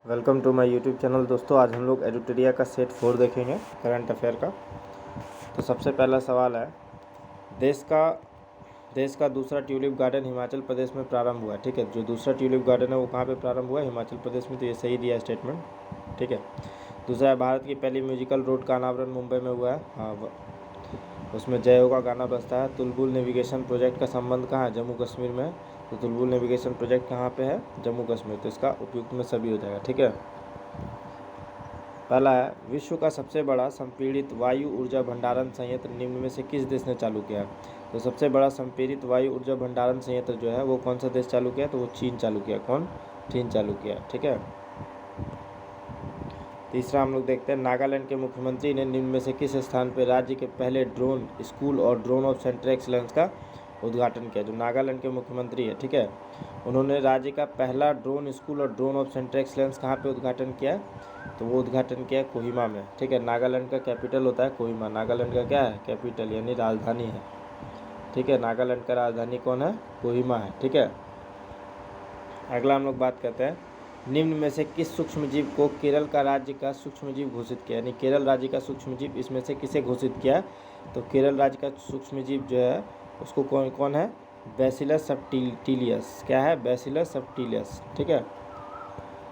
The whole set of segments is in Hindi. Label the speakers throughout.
Speaker 1: Welcome to my YouTube channel. दोस्तों आज हम लोग एडिटोरिया का सेट 4 देखेंगे करंट अफेयर का। तो सबसे पहला सवाल है, देश का दूसरा ट्यूलिप गार्डन हिमाचल प्रदेश में प्रारंभ हुआ है। ठीक है, जो दूसरा ट्यूलिप गार्डन है वो कहाँ पे प्रारंभ हुआ है? हिमाचल प्रदेश में। तो ये सही दिया स्टेटमेंट। ठीक है। दूसरा है, भारत की पहली म्यूजिकल रोड का अनावरण मुंबई में हुआ है। हाँ, उसमें जय हो का गाना बजता है। तुलबुल नेविगेशन प्रोजेक्ट का संबंध कहाँ है? जम्मू कश्मीर में। तो तुलबुल नेविगेशन प्रोजेक्ट कहाँ पे है? जम्मू कश्मीर। तो इसका उपयुक्त में सभी हो जाएगा। ठीक है। पहला है, विश्व का सबसे बड़ा संपीड़ित वायु ऊर्जा भंडारण संयंत्र निम्न में से किस देश ने चालू किया है? तो सबसे बड़ा संपीड़ित वायु ऊर्जा भंडारण संयंत्र जो है वो कौन सा देश चालू किया? तो वो चीन चालू किया। कौन? चीन चालू किया। ठीक है। तीसरा हम लोग देखते हैं, नागालैंड के मुख्यमंत्री ने निम्न में से किस स्थान पर राज्य के पहले ड्रोन स्कूल और ड्रोन ऑफ सेंटर एक्सलेंस का उद्घाटन किया? जो नागालैंड के मुख्यमंत्री है, ठीक है, उन्होंने राज्य का पहला ड्रोन स्कूल और ड्रोन ऑफ सेंटर एक्सलेंस कहाँ पे उद्घाटन किया? तो वो उद्घाटन किया है कोहिमा में। ठीक है। नागालैंड का कैपिटल होता है कोहिमा। नागालैंड का क्या है? कैपिटल, यानी राजधानी है। ठीक है। नागालैंड का राजधानी कौन है? कोहिमा है। ठीक है। अगला हम लोग बात करते हैं, निम्न में से किस सूक्ष्मजीव को केरल का राज्य का सूक्ष्मजीव घोषित किया? यानी केरल राज्य का सूक्ष्मजीव इसमें से किसे घोषित किया? तो केरल राज्य का सूक्ष्मजीव जो है उसको कौन है? बैसिलस सबटिलियस। क्या है? बैसिलस सबटिलियस। ठीक है।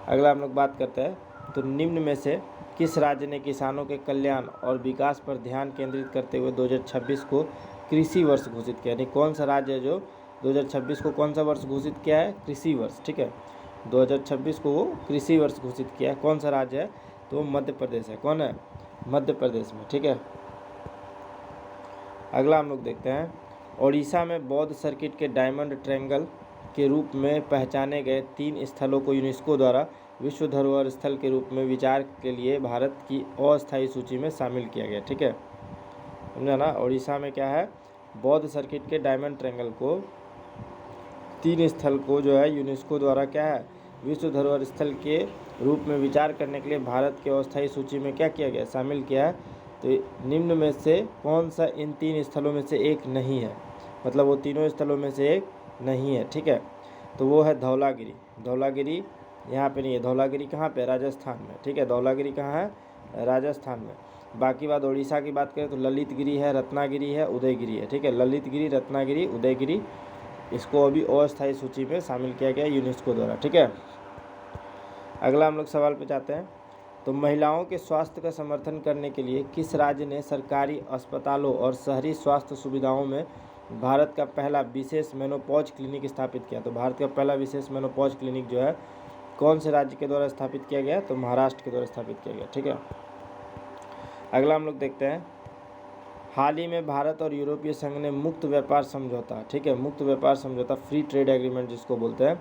Speaker 1: अगला हम लोग बात करते हैं, तो निम्न में से किस राज्य ने किसानों के कल्याण और विकास पर ध्यान केंद्रित करते हुए 2026 को कृषि वर्ष घोषित किया? यानी कौन सा राज्य है जो 2026 को कौन सा वर्ष घोषित किया है? कृषि वर्ष। ठीक है। 2026 को वो कृषि वर्ष घोषित किया है। कौन सा राज्य है? तो मध्य प्रदेश है। कौन है? मध्य प्रदेश में। ठीक है। अगला हम लोग देखते हैं, ओडिशा में बौद्ध सर्किट के डायमंड ट्रायंगल के रूप में पहचाने गए 3 स्थलों को यूनेस्को द्वारा विश्व धरोहर स्थल के रूप में विचार के लिए भारत की अस्थायी सूची में शामिल किया गया। ठीक है, समझा ना? ओडिशा में क्या है? बौद्ध सर्किट के डायमंड ट्रायंगल को 3 स्थल को जो है यूनेस्को द्वारा क्या है? विश्व धरोहर स्थल के रूप में विचार करने के लिए भारत के अस्थायी सूची में क्या किया गया? शामिल किया है। तो निम्न में से कौन सा इन 3 स्थलों में से एक नहीं है? मतलब वो तीनों स्थलों में से एक नहीं है। ठीक है। तो वो है धौलागिरी। धौलागिरी यहाँ पे नहीं है। धौलागिरी कहाँ पे? राजस्थान में। ठीक है। धौलागिरी कहाँ है? राजस्थान में। बाकी बात उड़ीसा की बात करें तो ललितगिरी है, रत्नागिरी है, उदयगिरी है। ठीक है। ललितगिरी, रत्नागिरी, उदयगिरी, इसको अभी अस्थायी सूची में शामिल किया गया यूनेस्को द्वारा। ठीक है। अगला हम लोग सवाल पे जाते हैं, तो महिलाओं के स्वास्थ्य का समर्थन करने के लिए किस राज्य ने सरकारी अस्पतालों और शहरी स्वास्थ्य सुविधाओं में भारत का पहला विशेष मेनोपॉज क्लिनिक स्थापित किया? तो भारत का पहला विशेष मेनोपॉज क्लिनिक जो है कौन से राज्य के द्वारा स्थापित किया गया? तो महाराष्ट्र के द्वारा स्थापित किया गया। ठीक है। अगला हम लोग देखते हैं, हाल ही में भारत और यूरोपीय संघ ने मुक्त व्यापार समझौता, ठीक है, मुक्त व्यापार समझौता, फ्री ट्रेड एग्रीमेंट जिसको बोलते हैं,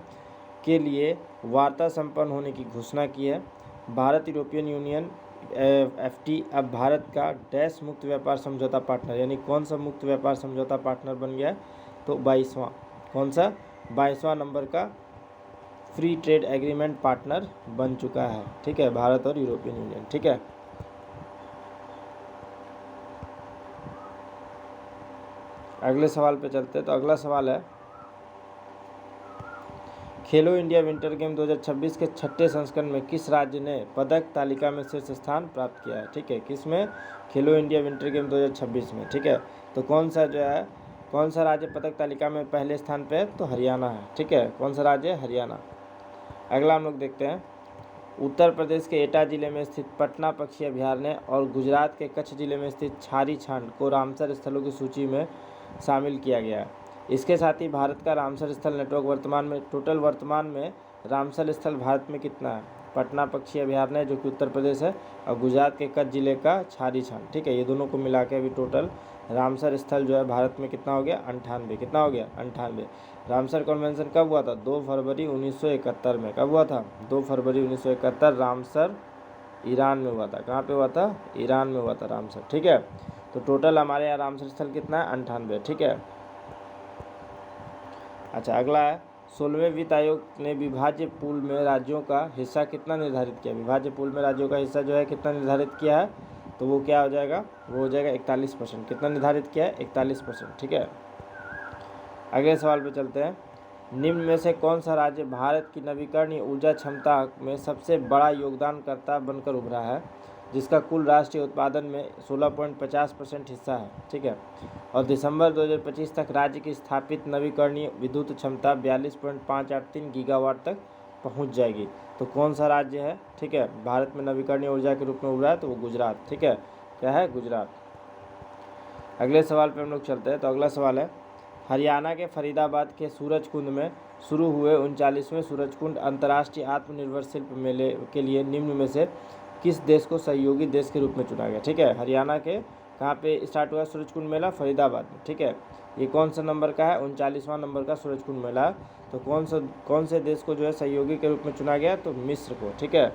Speaker 1: के लिए वार्ता संपन्न होने की घोषणा की है। भारत यूरोपियन यूनियन एफटी अब भारत का डैश मुक्त व्यापार समझौता पार्टनर, यानी कौन सा मुक्त व्यापार समझौता पार्टनर बन गया? तो 22वां। कौन सा? 22वां नंबर का फ्री ट्रेड एग्रीमेंट पार्टनर बन चुका है। ठीक है, भारत और यूरोपियन यूनियन। ठीक है। अगले सवाल पे चलते हैं। तो अगला सवाल है, खेलो इंडिया विंटर गेम 2026 के 6ठे संस्करण में किस राज्य ने पदक तालिका में शीर्ष स्थान प्राप्त किया है? ठीक है, किस में? खेलो इंडिया विंटर गेम 2026 में। ठीक है। तो कौन सा जो है, कौन सा राज्य पदक तालिका में पहले स्थान पे है? तो हरियाणा है। ठीक है। कौन सा राज्य है? हरियाणा। अगला हम लोग देखते हैं, उत्तर प्रदेश के एटा जिले में स्थित पटना पक्षी अभयारण्य और गुजरात के कच्छ जिले में स्थित छारी छांड को रामसर स्थलों की सूची में शामिल किया गया है। इसके साथ ही भारत का रामसर स्थल नेटवर्क वर्तमान में रामसर स्थल भारत में कितना है? पटना पक्षी अभयारण्य जो कि उत्तर प्रदेश है, और गुजरात के कच्छ जिले का छारी छांड। ठीक है, ये दोनों को मिला के अभी टोटल रामसर स्थल जो है भारत में कितना हो गया? 98। कितना हो गया? 98। रामसर कन्वेंशन कब हुआ था? 2 फरवरी 1971 में। कब हुआ था? 2 फरवरी 1971 रामसर ईरान में हुआ था। कहाँ पे हुआ था? ईरान में हुआ था रामसर। ठीक है। तो टोटल हमारे यहाँ रामसर स्थल कितना है? 98। ठीक है। अच्छा, अगला है, 16वें वित्त आयोग ने विभाज्य पूल में राज्यों का हिस्सा कितना निर्धारित किया? विभाज्य पूल में राज्यों का हिस्सा जो है कितना निर्धारित किया है? तो वो क्या हो जाएगा? वो हो जाएगा 41%। कितना निर्धारित किया है? 41%। ठीक है। अगले सवाल पे चलते हैं, निम्न में से कौन सा राज्य भारत की नवीकरणीय ऊर्जा क्षमता में सबसे बड़ा योगदानकर्ता बनकर उभरा है, जिसका कुल राष्ट्रीय उत्पादन में 16.50% हिस्सा है? ठीक है। और दिसंबर 2025 तक राज्य की स्थापित नवीकरणीय विद्युत क्षमता 42.583 गीगावाट तक पहुंच जाएगी। तो कौन सा राज्य है, ठीक है, भारत में नवीकरणीय ऊर्जा के रूप में उभरा है? तो वो गुजरात। ठीक है, क्या है? गुजरात। अगले सवाल पे हम लोग चलते हैं। तो अगला सवाल है, हरियाणा के फरीदाबाद के सूरजकुंड में शुरू हुए 39वें सूरजकुंड अंतर्राष्ट्रीय आत्मनिर्भर शिल्प मेले के लिए निम्न में से किस देश को सहयोगी देश के रूप में चुना गया? ठीक है, हरियाणा के कहाँ पे स्टार्ट हुआ सूरजकुंड मेला? फरीदाबाद में। ठीक है, ये कौन सा नंबर का है? 39वां नंबर का सूरजकुंड मेला। तो कौन से देश को जो है सहयोगी के रूप में चुना गया? तो मिस्र को। ठीक है।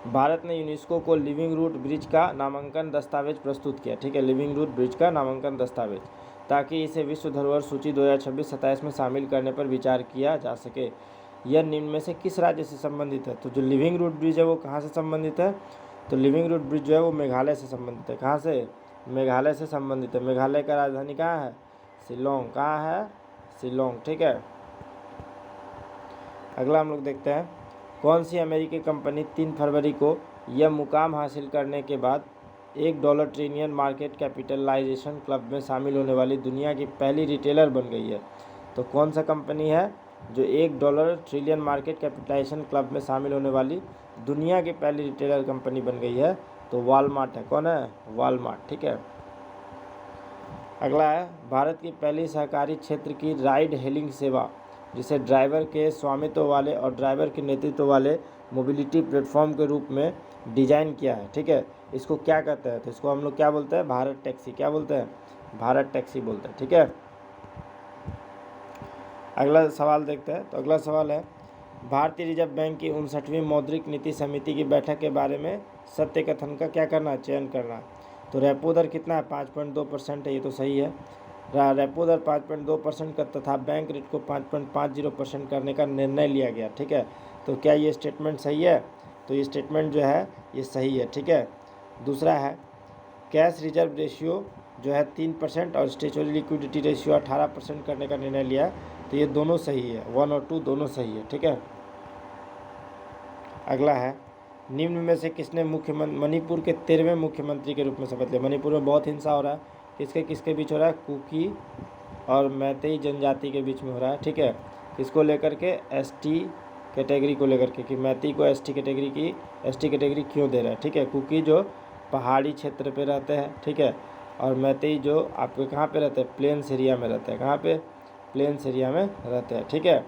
Speaker 1: भारत ने यूनेस्को को लिविंग रूट ब्रिज का नामांकन दस्तावेज प्रस्तुत किया। ठीक है, लिविंग रूट ब्रिज का नामांकन दस्तावेज, ताकि इसे विश्व धरोहर सूची 2026-27 में शामिल करने पर विचार किया जा सके। यह निम्न में से किस राज्य से संबंधित है? तो जो लिविंग रूट ब्रिज है वो कहाँ से संबंधित है? तो लिविंग रूट ब्रिज जो है वो मेघालय से संबंधित है। कहाँ से? मेघालय से संबंधित है। मेघालय का राजधानी कहाँ है? शिलोंग। कहाँ है? शिलोंग। ठीक है। अगला हम लोग देखते हैं, कौन सी अमेरिकी कंपनी 3 फरवरी को यह मुकाम हासिल करने के बाद $1 ट्रिलियन मार्केट कैपिटलाइजेशन क्लब में शामिल होने वाली दुनिया की पहली रिटेलर बन गई है? तो कौन सा कंपनी है जो $1 ट्रिलियन मार्केट कैपिटलाइजेशन क्लब में शामिल होने वाली दुनिया की पहली रिटेलर कंपनी बन गई है? तो वॉलमार्ट है। कौन है? वॉलमार्ट। ठीक है। अगला है, भारत की पहली सहकारी क्षेत्र की राइड हेलिंग सेवा, जिसे ड्राइवर के स्वामित्व वाले और ड्राइवर के नेतृत्व वाले मोबिलिटी प्लेटफॉर्म के रूप में डिजाइन किया है। ठीक है, इसको क्या कहते हैं? तो इसको हम लोग क्या बोलते हैं? भारत टैक्सी। क्या बोलते हैं? भारत टैक्सी बोलते हैं। ठीक है। अगला सवाल देखते हैं। तो अगला सवाल है, भारतीय रिजर्व बैंक की 59वीं मौद्रिक नीति समिति की बैठक के बारे में सत्य कथन का क्या करना है? चयन करना है। तो रेपो दर कितना है? 5.2% है। ये तो सही है। रेपो दर 5.2% का तथा बैंक रेट को 5.50% करने का निर्णय लिया गया। ठीक है, तो क्या ये स्टेटमेंट सही है? तो ये स्टेटमेंट जो है ये सही है। ठीक है। दूसरा है, कैश रिजर्व रेशियो जो है 3% और स्टेचुटरी लिक्विडिटी रेशियो 18% करने का निर्णय लिया। तो ये दोनों सही है, 1 और 2 दोनों सही है। ठीक है। अगला है, निम्न में से किसने मणिपुर के 13वें मुख्यमंत्री के रूप में शपथ लिया? मणिपुर में बहुत हिंसा हो रहा है। किसके किसके बीच हो रहा है? कुकी और मैतेई जनजाति के बीच में हो रहा है। ठीक है, किसको लेकर के? एसटी कैटेगरी को लेकर के, कि मैती को एसटी कैटेगरी क्यों दे रहा है। ठीक है, कुकी जो पहाड़ी क्षेत्र पे रहते हैं, ठीक है, और मैतेई जो आपके कहाँ पे रहते हैं? प्लेन्स एरिया में रहते हैं। कहाँ पे? प्लेन्स एरिया में रहते हैं। ठीक है,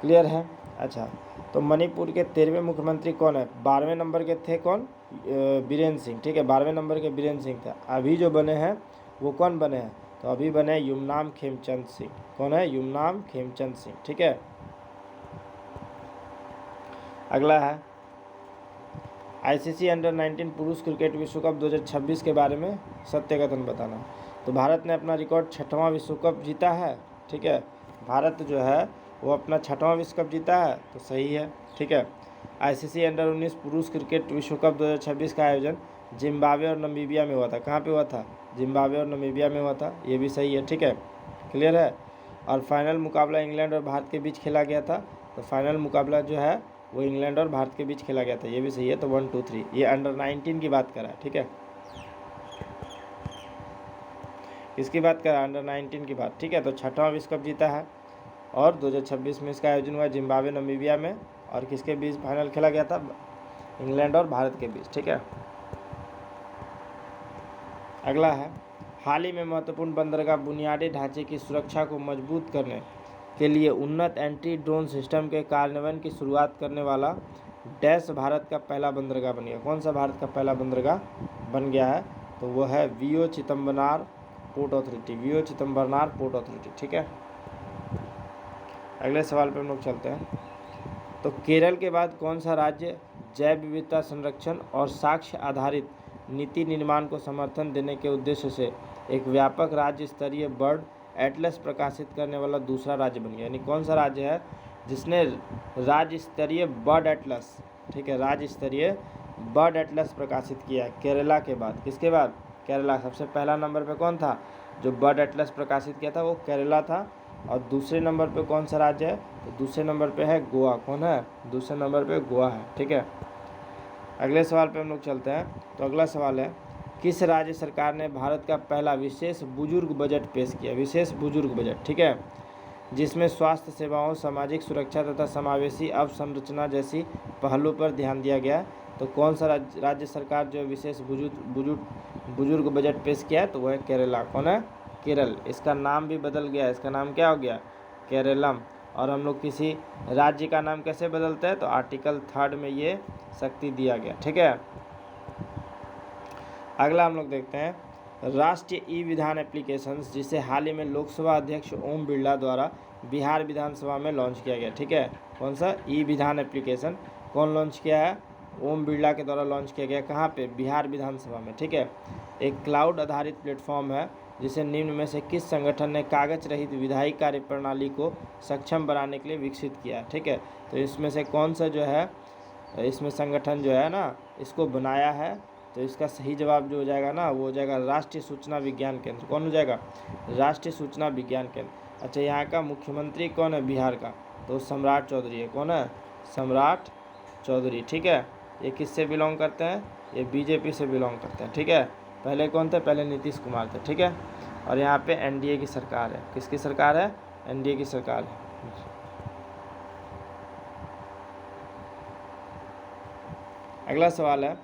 Speaker 1: क्लियर है। अच्छा, तो मणिपुर के 13वें मुख्यमंत्री कौन है? 12वें नंबर के थे कौन? बीरेन सिंह। ठीक है, 12वें नंबर के बीरेन सिंह थे। अभी जो बने हैं वो कौन बने हैं? तो अभी बने युमनाम खेमचंद सिंह। कौन है? युमनाम खेमचंद सिंह। ठीक है। अगला है, आईसीसी अंडर 19 पुरुष क्रिकेट विश्व कप 2026 के बारे में सत्य कथन बताना। तो भारत ने अपना रिकॉर्ड 6वां विश्व कप जीता है। ठीक है, भारत जो है वो अपना 6वां विश्व कप जीता है। तो सही है। ठीक है, आईसीसी अंडर 19 पुरुष क्रिकेट विश्व कप 2026 का आयोजन जिम्बाब्वे और नमीबिया में हुआ था। कहाँ पे हुआ था? जिम्बाब्वे और नमीबिया में हुआ था। ये भी सही है। ठीक है, क्लियर है। और फाइनल मुकाबला इंग्लैंड और भारत के बीच खेला गया था। तो फाइनल मुकाबला जो है वो इंग्लैंड और भारत के बीच खेला गया था। ये भी सही है। तो 1 2 3 ये अंडर 19 की बात कर रहा है। ठीक है, इसकी बात कर रहा है? अंडर 19 की बात। ठीक है, तो 6वां विश्व कप जीता है और 2026 में इसका आयोजन हुआ जिम्बाब्वे नमीबिया में। और किसके बीच फाइनल खेला गया था? इंग्लैंड और भारत के बीच। ठीक है। अगला है, हाल ही में महत्वपूर्ण बंदरगाह बुनियादी ढांचे की सुरक्षा को मजबूत करने के लिए उन्नत एंटी ड्रोन सिस्टम के कार्यान्वयन की शुरुआत करने वाला डैश भारत का पहला बंदरगाह बन गया। कौन सा भारत का पहला बंदरगाह बन गया है? तो वो है VO Chidambaranar port authority. VO Chidambaranar port authority. ठीक है। अगले सवाल पे हम लोग चलते हैं। तो केरल के बाद कौन सा राज्य जैव विविधता संरक्षण और साक्ष्य आधारित नीति निर्माण को समर्थन देने के उद्देश्य से एक व्यापक राज्य स्तरीय बर्ड एटलस प्रकाशित करने वाला दूसरा राज्य बन गया? यानी कौन सा राज्य है जिसने राज्य स्तरीय बर्ड एटलस, ठीक है, राज्य स्तरीय बर्ड एटलस प्रकाशित किया? केरला के बाद। किसके बाद? केरला। सबसे पहला नंबर पे कौन था? जो बर्ड एटलस प्रकाशित किया था वो केरला था। और दूसरे नंबर पे कौन सा राज्य है, तो दूसरे नंबर पे है गोवा। कौन है, दूसरे नंबर पे गोवा है। ठीक है, अगले सवाल पे हम लोग चलते हैं। तो अगला सवाल है, किस राज्य सरकार ने भारत का पहला विशेष बुजुर्ग बजट पेश किया। विशेष बुजुर्ग बजट, ठीक है, जिसमें स्वास्थ्य सेवाओं, सामाजिक सुरक्षा तथा समावेशी अवसंरचना जैसी पहलुओं पर ध्यान दिया गया। तो कौन सा राज्य सरकार जो विशेष बुजुर्ग बजट पेश किया है, तो वह है केरला। कौन है, केरल। इसका नाम भी बदल गया, इसका नाम क्या हो गया, केरलम। और हम लोग किसी राज्य का नाम कैसे बदलते हैं, तो आर्टिकल 3 में ये शक्ति दिया गया। ठीक है, अगला हम लोग देखते हैं, राष्ट्रीय ई विधान एप्लीकेशंस, जिसे हाल ही में लोकसभा अध्यक्ष ओम बिरला द्वारा बिहार विधानसभा में लॉन्च किया गया। ठीक है, कौन सा ई विधान एप्लीकेशन कौन लॉन्च किया है, ओम बिरला के द्वारा लॉन्च किया गया। कहाँ पे, बिहार विधानसभा में। ठीक है, एक क्लाउड आधारित प्लेटफॉर्म है जिसे निम्न में से किस संगठन ने कागज रहित विधायी कार्य प्रणाली को सक्षम बनाने के लिए विकसित किया है। ठीक है, तो इसमें से कौन सा जो है, इसमें संगठन जो है ना इसको बनाया है, तो इसका सही जवाब जो हो जाएगा ना वो हो जाएगा राष्ट्रीय सूचना विज्ञान केंद्र। कौन हो जाएगा, राष्ट्रीय सूचना विज्ञान केंद्र। अच्छा, यहाँ का मुख्यमंत्री कौन है बिहार का, तो सम्राट चौधरी है। कौन है, सम्राट चौधरी। ठीक है, ये किससे बिलोंग करते हैं, ये बीजेपी से बिलोंग करते हैं। ठीक है, पहले कौन थे, पहले नीतीश कुमार थे। ठीक है, और यहाँ पे एनडीए की सरकार है। किसकी सरकार है, एनडीए की सरकार है। अगला सवाल है,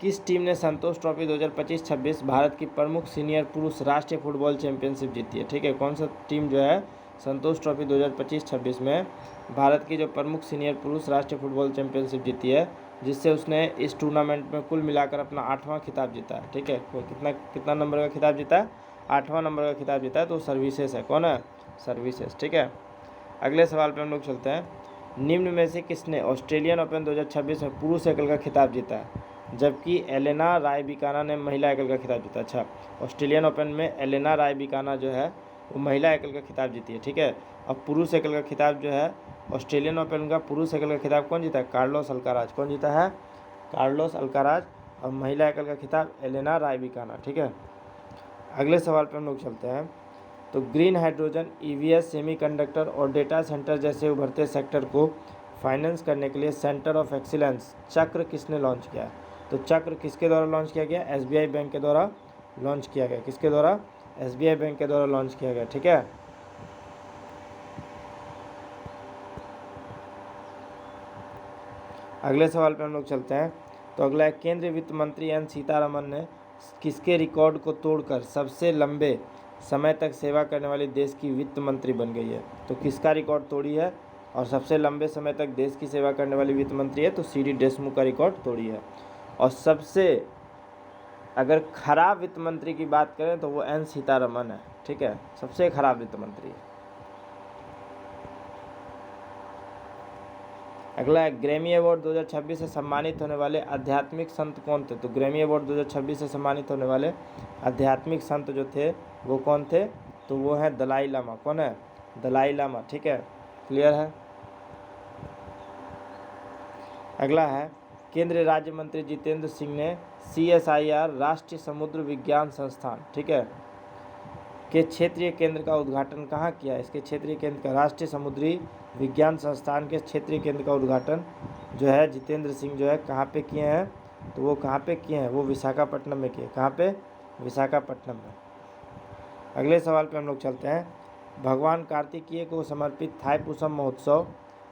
Speaker 1: किस टीम ने संतोष ट्रॉफी 2025-26 भारत की प्रमुख सीनियर पुरुष राष्ट्रीय फुटबॉल चैंपियनशिप जीती है। ठीक है, कौन सा टीम जो है संतोष ट्रॉफी 2025-26 में भारत की जो प्रमुख सीनियर पुरुष राष्ट्रीय फुटबॉल चैंपियनशिप जीती है, जिससे उसने इस टूर्नामेंट में कुल मिलाकर अपना 8वां खिताब जीता है। ठीक है, कितना नंबर का खिताब जीता है, 8वां नंबर का खिताब जीता है, तो सर्विसेज है। कौन है, सर्विसेज। ठीक है, अगले सवाल पर हम लोग चलते हैं, निम्न में से किसने ऑस्ट्रेलियन ओपन 2026 में पुरुष एकल का खिताब जीता है, जबकि एलेना रायबिकाना ने महिला एकल का खिताब जीता। अच्छा, ऑस्ट्रेलियन ओपन में एलेना रायबिकाना जो है वो महिला एकल का खिताब जीती है। ठीक है, अब पुरुष एकल का खिताब जो है ऑस्ट्रेलियन ओपन का पुरुष एकल का खिताब कौन जीता है, कार्लोस अल्काराज। कौन जीता है, कार्लोस अल्काराज। और महिला एकल का खिताब एलेना रायबिकाना। ठीक है, अगले सवाल पर हम लोग चलते हैं। तो ग्रीन हाइड्रोजन, ईवीएस, सेमीकंडक्टर और डेटा सेंटर जैसे उभरते सेक्टर को फाइनेंस करने के लिए सेंटर ऑफ एक्सीलेंस चक्र किसने लॉन्च किया। तो चक्र किसके द्वारा लॉन्च किया गया, एसबीआई बैंक के द्वारा लॉन्च किया गया। किसके द्वारा, एसबीआई बैंक के द्वारा लॉन्च किया गया। ठीक है, अगले सवाल पे हम लोग चलते हैं। तो अगला है, केंद्रीय वित्त मंत्री एन सीतारमन ने किसके रिकॉर्ड को तोड़कर सबसे लंबे समय तक सेवा करने वाली देश की वित्त मंत्री बन गई है। तो किसका रिकॉर्ड तोड़ी है और सबसे लंबे समय तक देश की सेवा करने वाली वित्त मंत्री है, तो सीडी देशमुख का रिकॉर्ड तोड़ी है। और सबसे अगर खराब वित्त मंत्री की बात करें तो वो एन सीतारमन है। ठीक है, सबसे खराब वित्त मंत्री। अगला है, ग्रैमी अवार्ड 2026 से सम्मानित होने वाले आध्यात्मिक संत कौन थे। तो ग्रैमी अवार्ड 2026 से सम्मानित होने वाले आध्यात्मिक संत जो थे वो कौन थे, तो वो है दलाई लामा। कौन है, दलाई लामा। ठीक है, क्लियर है। अगला है, केंद्रीय राज्य मंत्री जितेंद्र सिंह ने CSIR राष्ट्रीय समुद्र विज्ञान संस्थान, ठीक है, के क्षेत्रीय केंद्र का उद्घाटन कहाँ किया। इसके क्षेत्रीय केंद्र का, राष्ट्रीय समुद्री विज्ञान संस्थान के क्षेत्रीय केंद्र का उद्घाटन जो है जितेंद्र सिंह जो है कहाँ पे किए हैं, तो वो कहाँ पे किए हैं, वो विशाखापट्टनम में किए। कहाँ पे, विशाखापट्टनम में। अगले सवाल पे हम लोग चलते हैं, भगवान कार्तिकेय को समर्पित थाईपुसम महोत्सव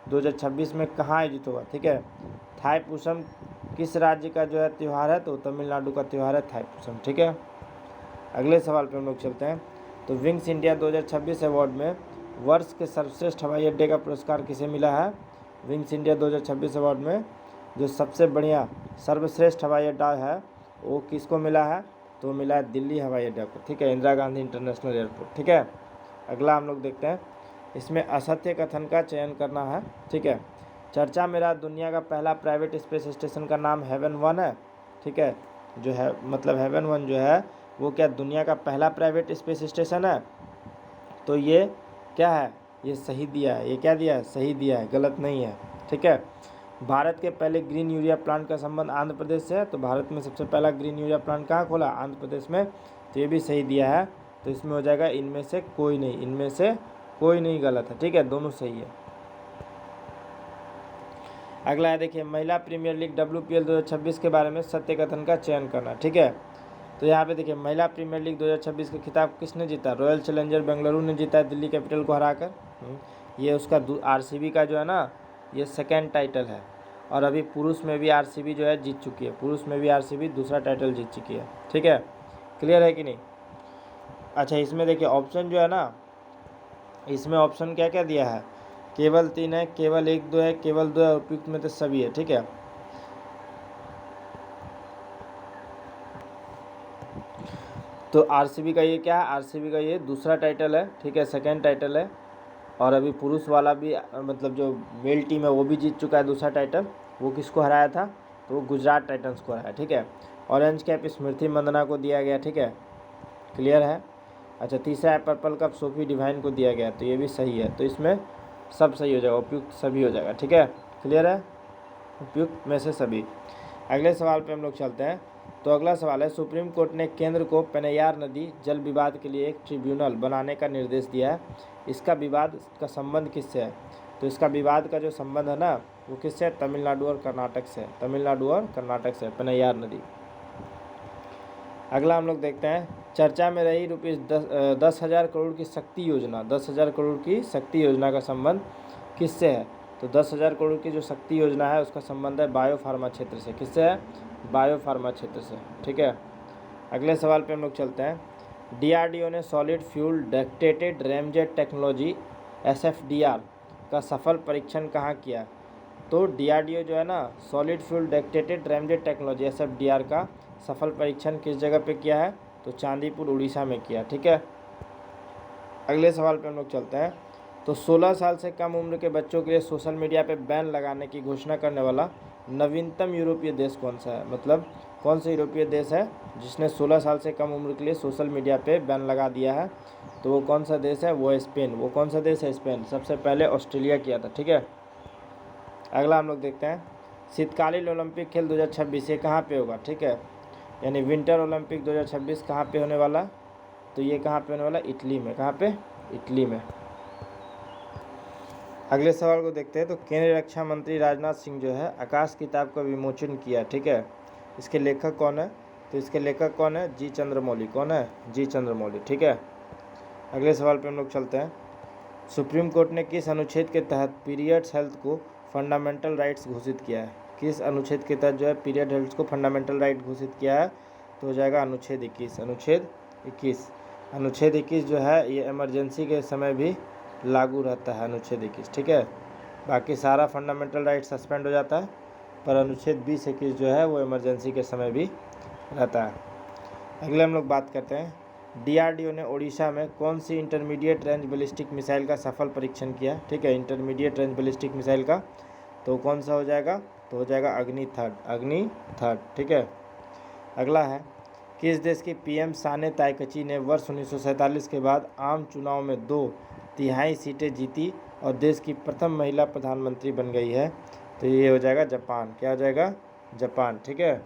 Speaker 1: 2026 में कहाँ आयोजित हुआ। ठीक है, थाईपुसम किस राज्य का जो है त्यौहार है, तो तमिलनाडु का त्यौहार है थाईपुसम। ठीक है, अगले सवाल पे हम लोग चलते हैं। तो विंग्स इंडिया 2026 अवार्ड में वर्ष के सर्वश्रेष्ठ हवाई अड्डे का पुरस्कार किसे मिला है। विंग्स इंडिया 2026 अवार्ड में जो सबसे बढ़िया सर्वश्रेष्ठ हवाई अड्डा है वो किसको मिला है, तो मिला है दिल्ली हवाई अड्डा को। ठीक है, इंदिरा गांधी इंटरनेशनल एयरपोर्ट। ठीक है, अगला हम लोग देखते हैं, इसमें असत्य कथन का चयन करना है। ठीक है, चर्चा में रहा दुनिया का पहला प्राइवेट स्पेस स्टेशन का नाम हेवन 1 है। ठीक है, जो है मतलब हेवन 1 जो है वो क्या दुनिया का पहला प्राइवेट स्पेस स्टेशन है, तो ये क्या है, ये सही दिया है। ये क्या दिया है, सही दिया है, गलत नहीं है। ठीक है, भारत के पहले ग्रीन यूरिया प्लांट का संबंध आंध्र प्रदेश से है। तो भारत में सबसे पहला ग्रीन यूरिया प्लांट कहाँ खोला, आंध्र प्रदेश में। तो ये भी सही दिया है। तो इसमें हो जाएगा इनमें से कोई नहीं, इनमें से कोई नहीं गलत है, ठीक है, दोनों सही है। अगला है देखिए, महिला प्रीमियर लीग WPL 2026 के बारे में सत्य कथन का चयन करना, ठीक है। तो यहाँ पे देखिए, महिला प्रीमियर लीग 2026 का खिताब किसने जीता? रॉयल चैलेंजर बेंगलुरु ने जीता है दिल्ली कैपिटल को हराकर। ये उसका RCB का जो है ना, ये सेकेंड टाइटल है। और अभी पुरुष में भी RCB जो है जीत चुकी है, पुरुष में भी RCB दूसरा टाइटल जीत चुकी है, ठीक है, क्लियर है कि नहीं। अच्छा, इसमें देखिए ऑप्शन जो है ना, इसमें ऑप्शन क्या क्या दिया है? केवल 3 है, केवल 1 2 है, केवल 2 है, उपयुक्त में तो सभी है, ठीक है। तो RCB का ये क्या है? RCB का ये दूसरा टाइटल है, ठीक है, सेकेंड टाइटल है। और अभी पुरुष वाला भी मतलब जो मेल टीम है वो भी जीत चुका है दूसरा टाइटल। वो किसको हराया था? तो वो गुजरात टाइटंस को हराया, ठीक है। ऑरेंज कैप स्मृति मंदना को दिया गया, ठीक है, क्लियर है। अच्छा, तीसरा है पर्पल कप सोफी डिवाइन को दिया गया, तो ये भी सही है। तो इसमें सब सही हो जाएगा, उपयुक्त सभी हो जाएगा, ठीक है, क्लियर है, उपयुक्त में से सभी। अगले सवाल पे हम लोग चलते हैं। तो अगला सवाल है, सुप्रीम कोर्ट ने केंद्र को पेन्नैयार नदी जल विवाद के लिए एक ट्रिब्यूनल बनाने का निर्देश दिया है। इसका विवाद का संबंध किससे है? तो इसका विवाद का जो संबंध है ना, वो किससे? तमिलनाडु और कर्नाटक से, तमिलनाडु और कर्नाटक से, पेन्नैयार नदी। अगला हम लोग देखते हैं, चर्चा में रही ₹10,000 करोड़ की शक्ति योजना, 10,000 करोड़ की शक्ति योजना का संबंध किससे है? तो 10,000 करोड़ की जो शक्ति योजना है उसका संबंध है बायो फार्मा क्षेत्र से। किससे है? बायो फार्मा क्षेत्र से, ठीक है। अगले सवाल पे हम लोग चलते हैं। DRDO ने solid fuel ducted ramjet technology SFDR का सफल परीक्षण कहाँ किया? तो DRDO जो है ना, solid fuel ducted ramjet technology SFDR का सफल परीक्षण किस जगह पे किया है? तो चांदीपुर उड़ीसा में किया, ठीक है। अगले सवाल पे हम लोग चलते हैं। तो 16 साल से कम उम्र के बच्चों के लिए सोशल मीडिया पे बैन लगाने की घोषणा करने वाला नवीनतम यूरोपीय देश कौन सा है? मतलब कौन सा यूरोपीय देश है जिसने 16 साल से कम उम्र के लिए सोशल मीडिया पे बैन लगा दिया है? तो वो कौन सा देश है? वो है स्पेन। वो कौन सा देश है? स्पेन। सबसे पहले ऑस्ट्रेलिया किया था, ठीक है। अगला हम लोग देखते हैं, शीतकालीन ओलंपिक खेल 2026 ये कहाँ पे होगा? ठीक है, यानी विंटर ओलंपिक 2026 कहाँ पे होने वाला? तो ये कहाँ पे होने वाला? इटली में। कहाँ पे? इटली में। अगले सवाल को देखते हैं। तो केंद्रीय रक्षा मंत्री राजनाथ सिंह जो है आकाश किताब का विमोचन किया, ठीक है। इसके लेखक कौन है? तो इसके लेखक कौन है? जी चंद्रमौली। कौन है? जी चंद्रमौली, ठीक है। अगले सवाल पे हम लोग चलते हैं। सुप्रीम कोर्ट ने किस अनुच्छेद के तहत पीरियड्स हेल्थ को फंडामेंटल राइट्स घोषित किया है? किस अनुच्छेद के तहत जो है पीरियड हेल्थ को फंडामेंटल राइट घोषित किया है? तो हो जाएगा अनुच्छेद 21। अनुच्छेद 21। अनुच्छेद 21 जो है ये इमरजेंसी के समय भी लागू रहता है, अनुच्छेद 21, ठीक है। बाकी सारा फंडामेंटल राइट सस्पेंड हो जाता है, पर अनुच्छेद 20-21 जो है वो इमरजेंसी के समय भी रहता है। अगले हम लोग बात करते हैं, DRDO ने ओडिशा में कौन सी इंटरमीडिएट रेंज बैलिस्टिक मिसाइल का सफल परीक्षण किया? ठीक है, इंटरमीडिएट रेंज बैलिस्टिक मिसाइल का। तो कौन सा हो जाएगा? तो हो जाएगा अग्नि थर्ड। अग्नि थर्ड, ठीक है। अगला है, किस देश की PM साने ताइकची ने वर्ष 1947 के बाद आम चुनाव में 2/3 सीटें जीती और देश की प्रथम महिला प्रधानमंत्री बन गई है? तो ये हो जाएगा जापान। क्या हो जाएगा? जापान, ठीक है।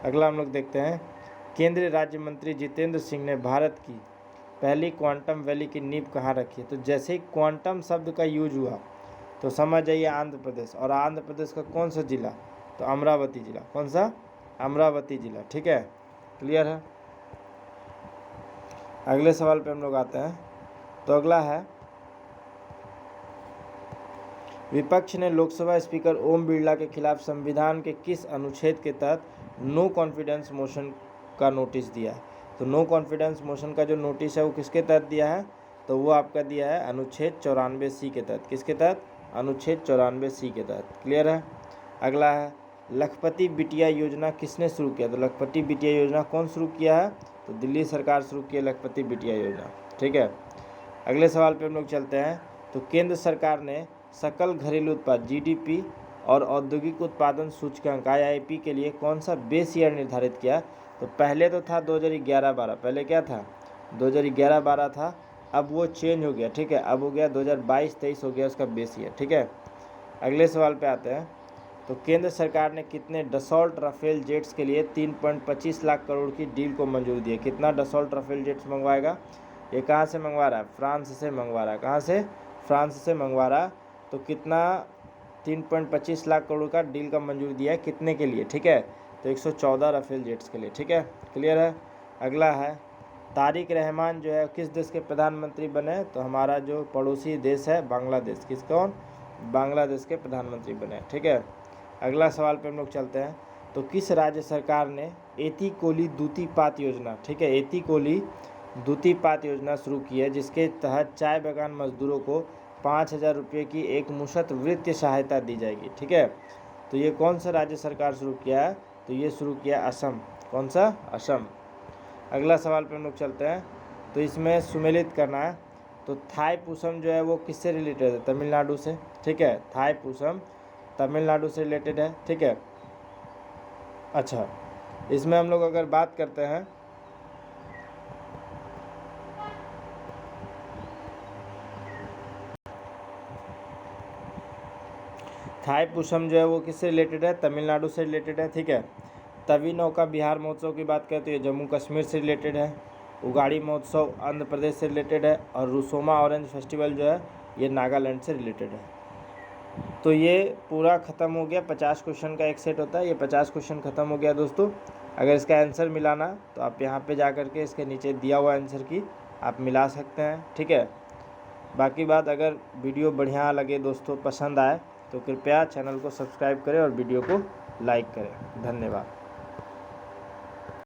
Speaker 1: अगला हम लोग देखते हैं, केंद्रीय राज्य मंत्री जितेंद्र सिंह ने भारत की पहली क्वांटम वैली की नींव कहाँ रखी? तो जैसे ही क्वांटम शब्द का यूज हुआ तो समझ जाइए आंध्र प्रदेश। और आंध्र प्रदेश का कौन सा जिला? तो अमरावती जिला। कौन सा? अमरावती जिला, ठीक है, क्लियर है। अगले सवाल पे हम लोग आते हैं। तो अगला है, विपक्ष ने लोकसभा स्पीकर ओम बिरला के खिलाफ संविधान के किस अनुच्छेद के तहत नो कॉन्फिडेंस मोशन का नोटिस दिया है? तो नो कॉन्फिडेंस मोशन का जो नोटिस है वो किसके तहत दिया है? तो वो आपका दिया है अनुच्छेद 94C के तहत। किसके तहत? अनुच्छेद 94C के तहत, क्लियर है। अगला है, लखपति बिटिया योजना किसने शुरू किया? तो लखपति बिटिया योजना कौन शुरू किया है? तो दिल्ली सरकार शुरू की है लखपति बिटिया योजना, ठीक है। अगले सवाल पे हम लोग चलते हैं। तो केंद्र सरकार ने सकल घरेलू उत्पाद GDP और औद्योगिक उत्पादन सूचकांक IIP के लिए कौन सा बेस ईयर निर्धारित किया? तो पहले तो था 2011-12। पहले क्या था? 2011-12 था, अब वो चेंज हो गया, ठीक है, अब हो गया 2022-23 हो गया उसका बेस ईयर, ठीक है। अगले सवाल पे आते हैं। तो केंद्र सरकार ने कितने डसॉल्ट राफेल जेट्स के लिए 3.25 लाख करोड़ की डील को मंजूरी दी है? कितना डसॉल्ट राफेल जेट्स मंगवाएगा? ये कहाँ से मंगवा रहा है? फ्रांस से मंगवा रहा है। कहाँ से? फ्रांस से मंगवा रहा। तो कितना? 3.25 लाख करोड़ का डील का मंजूरी दिया है, कितने के लिए? ठीक है, तो 114 राफेल जेट्स के लिए। ठीक है, क्लियर है। अगला है, तारिक रहमान जो है किस देश के प्रधानमंत्री बने? तो हमारा जो पड़ोसी देश है बांग्लादेश। किस कौन? बांग्लादेश के प्रधानमंत्री बने। ठीक है, अगला सवाल पे हम लोग चलते हैं। तो किस राज्य सरकार ने एतिकोली दूतीपात योजना, ठीक है, एतिकोली दूतीपात योजना शुरू की है, जिसके तहत चाय बागान मजदूरों को 5,000 रुपये की एक मुश्त वित्तीय सहायता दी जाएगी। ठीक है, तो ये कौन सा राज्य सरकार शुरू किया है? तो ये शुरू किया असम। कौन सा? असम। अगला सवाल पे हम लोग चलते हैं। तो इसमें सुमेलित करना है। तो थाईपुसम जो है वो किससे रिलेटेड है? तमिलनाडु से। ठीक है, थाईपुसम तमिलनाडु से रिलेटेड है। ठीक है, अच्छा, इसमें हम लोग अगर बात करते हैं थाईपुसम जो है वो किससे रिलेटेड है? तमिलनाडु से रिलेटेड है। ठीक है, तवी नौका बिहार महोत्सव की बात करें तो ये जम्मू कश्मीर से रिलेटेड है। उगाड़ी महोत्सव आंध्र प्रदेश से रिलेटेड है। और रुसोमा ऑरेंज फेस्टिवल जो है ये नागालैंड से रिलेटेड है। तो ये पूरा ख़त्म हो गया। 50 क्वेश्चन का एक सेट होता है, ये 50 क्वेश्चन ख़त्म हो गया दोस्तों। अगर इसका आंसर मिलाना तो आप यहाँ पे जा कर के इसके नीचे दिया हुआ आंसर की आप मिला सकते हैं। ठीक है, बाकी बात, अगर वीडियो बढ़िया लगे दोस्तों, पसंद आए तो कृपया चैनल को सब्सक्राइब करें और वीडियो को लाइक करें। धन्यवाद।